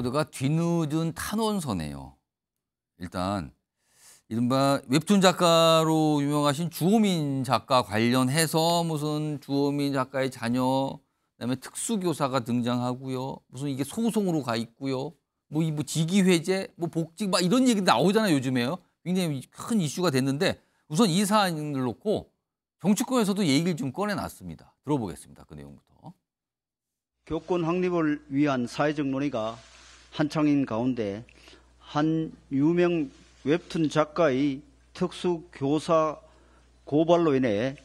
키워드가 뒤늦은 탄원서네요. 일단 이른바 웹툰 작가로 유명하신 주호민 작가 관련해서 무슨 주호민 작가의 자녀, 그다음에 특수교사가 등장하고요. 무슨 이게 소송으로 가 있고요. 뭐 직위회제, 뭐 복직 막 이런 얘기 나오잖아요, 요즘에요. 굉장히 큰 이슈가 됐는데 우선 이 사안을 놓고 정치권에서도 얘기를 좀 꺼내놨습니다. 들어보겠습니다. 그 내용부터. 교권 확립을 위한 사회적 논의가 한창인 가운데 한 유명 웹툰 작가의 특수교사 고발로 인해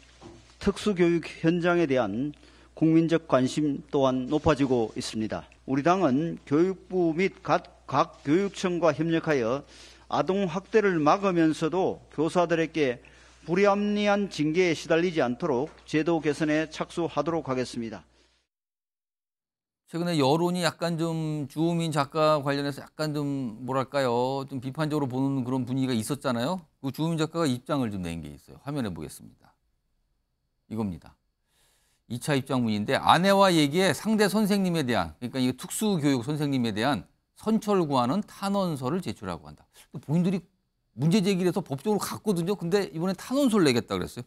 특수교육 현장에 대한 국민적 관심 또한 높아지고 있습니다. 우리 당은 교육부 및 각 교육청과 협력하여 아동학대를 막으면서도 교사들에게 불합리한 징계에 시달리지 않도록 제도 개선에 착수하도록 하겠습니다. 최근에 여론이 약간 좀 주호민 작가 관련해서 약간 좀 뭐랄까요, 좀 비판적으로 보는 그런 분위기가 있었잖아요. 그 주호민 작가가 입장을 좀 낸 게 있어요. 화면에 보겠습니다. 이겁니다. 2차 입장문인데 아내와 얘기해 상대 선생님에 대한, 그러니까 이 특수교육 선생님에 대한 선처를 구하는 탄원서를 제출하고 한다. 본인들이 문제 제기를 해서 법적으로 갔거든요. 근데 이번에 탄원서를 내겠다 그랬어요.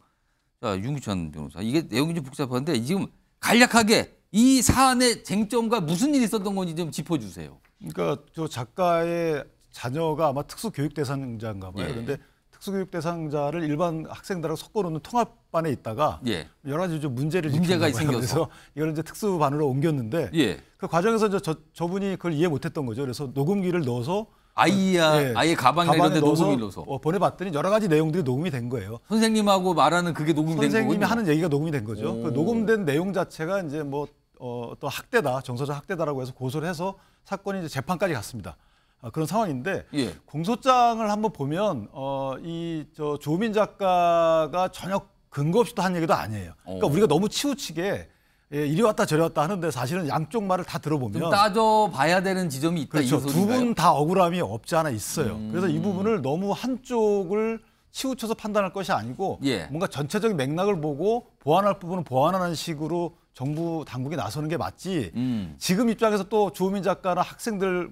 자, 윤기찬 변호사. 이게 내용이 좀 복잡한데 지금 간략하게 이 사안의 쟁점과 무슨 일이 있었던 건지 좀 짚어주세요. 그러니까 저 작가의 자녀가 아마 특수교육 대상자인가 봐요. 예. 그런데 특수교육 대상자를 일반 학생들하고 섞어놓는 통합반에 있다가 예. 여러 가지 좀 문제가 생겨서 그래서 이걸 이제 특수반으로 옮겼는데 예. 그 과정에서 저분이 그걸 이해 못했던 거죠. 그래서 녹음기를 넣어서 아이의 가방에 이런 데 녹음을 넣어서 보내봤더니 여러 가지 내용들이 녹음이 된 거예요. 선생님하고 말하는 그게 녹음이 된 거군요. 선생님이 하는 얘기가 녹음이 된 거죠. 그 녹음된 내용 자체가 이제 뭐 또 학대다, 정서적 학대다라고 해서 고소를 해서 사건이 이제 재판까지 갔습니다. 그런 상황인데 예. 공소장을 한번 보면 주호민 작가가 전혀 근거 없이 또 한 얘기도 아니에요. 그러니까 우리가 너무 치우치게 이리 왔다 저리 왔다 하는데 사실은 양쪽 말을 다 들어보면 좀 따져봐야 되는 지점이 있다. 그렇죠. 두 분 다 억울함이 없지 않아 있어요. 그래서 이 부분을 너무 한쪽을 치우쳐서 판단할 것이 아니고 예. 뭔가 전체적인 맥락을 보고 보완할 부분은 보완하는 식으로 정부 당국이 나서는 게 맞지. 지금 입장에서 또 주호민 작가나 학생들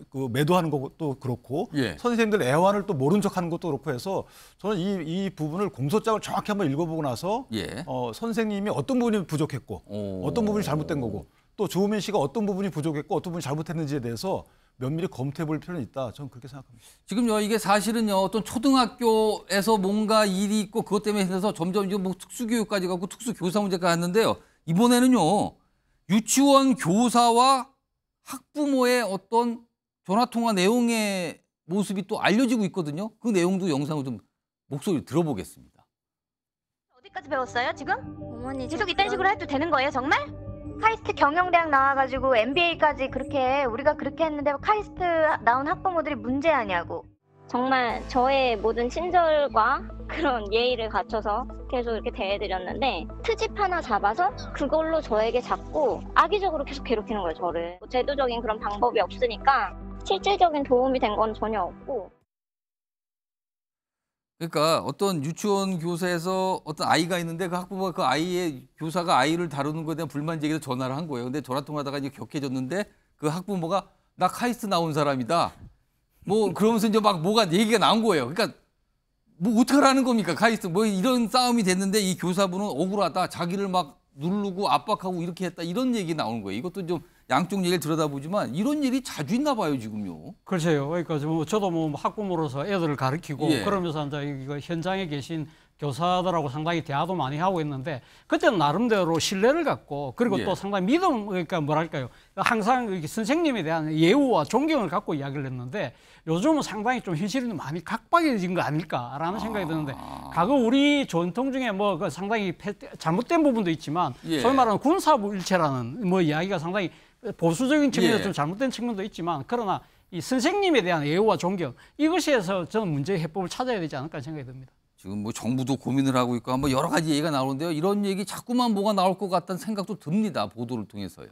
그 매도하는 것도 그렇고 예. 선생님들 애환을 또 모른 척하는 것도 그렇고 해서 저는 이 부분을 공소장을 정확히 한번 읽어보고 나서 예. 선생님이 어떤 부분이 부족했고 어떤 부분이 잘못된 거고 또 주호민 씨가 어떤 부분이 부족했고 어떤 부분이 잘못했는지에 대해서 면밀히 검토해 볼 필요는 있다. 저는 그렇게 생각합니다. 지금요, 이게 사실은요, 어떤 초등학교에서 뭔가 일이 있고 그것 때문에 해서 점점 이제 뭐 특수교육까지 가고 특수교사 문제가 갔는데요. 이번에는요, 유치원 교사와 학부모의 어떤 전화통화 내용의 모습이 또 알려지고 있거든요. 그 내용도 영상으로 좀 목소리 들어보겠습니다. 어디까지 배웠어요, 지금? 어머니 계속 이딴 식으로 해도 되는 거예요, 정말? 카이스트 경영대학 나와가지고 MBA까지 그렇게 우리가 그렇게 했는데 카이스트 나온 학부모들이 문제 아냐고. 정말 저의 모든 친절과 그런 예의를 갖춰서 계속 이렇게 대해드렸는데 트집 하나 잡아서 그걸로 저에게 자꾸 악의적으로 계속 괴롭히는 거예요, 저를. 제도적인 그런 방법이 없으니까 실질적인 도움이 된 건 전혀 없고. 그러니까 어떤 유치원 교사에서 어떤 아이가 있는데 그 학부모가 그 아이의 교사가 아이를 다루는 것에 대한 불만 제기로 전화를 한 거예요. 근데 전화 통화하다가 이제 격해졌는데 그 학부모가 나 카이스트 나온 사람이다. 뭐 그러면서 이제 막 뭐가 얘기가 나온 거예요. 그러니까 뭐 어떡하라는 겁니까? 카이스트 뭐 이런 싸움이 됐는데 이 교사분은 억울하다. 자기를 막 누르고 압박하고 이렇게 했다. 이런 얘기 나오는 거예요. 이것도 좀 양쪽 얘기를 들여다보지만 이런 일이 자주 있나 봐요, 지금요. 글쎄요. 그러니까 저도 뭐 학부모로서 애들을 가르치고 예. 그러면서 이제 이거 현장에 계신 교사들하고 상당히 대화도 많이 하고 있는데 그때는 나름대로 신뢰를 갖고 그리고 예. 또 상당히 믿음, 그러니까 뭐랄까요. 항상 선생님에 대한 예우와 존경을 갖고 이야기를 했는데 요즘은 상당히 좀 현실이 많이 각박해진 거 아닐까라는 생각이 드는데 과거 우리 전통 중에 뭐 그 상당히 잘못된 부분도 있지만 예. 소위 말하는 군사부 일체라는 뭐 이야기가 상당히 보수적인 측면에서 예. 좀 잘못된 측면도 있지만 그러나 이 선생님에 대한 예우와 존경 이것이 해서 저는 문제의 해법을 찾아야 되지 않을까 생각이 듭니다. 지금 뭐 정부도 고민을 하고 있고 뭐 여러 가지 얘기가 나오는데요. 이런 얘기 자꾸만 뭐가 나올 것 같다는 생각도 듭니다. 보도를 통해서요.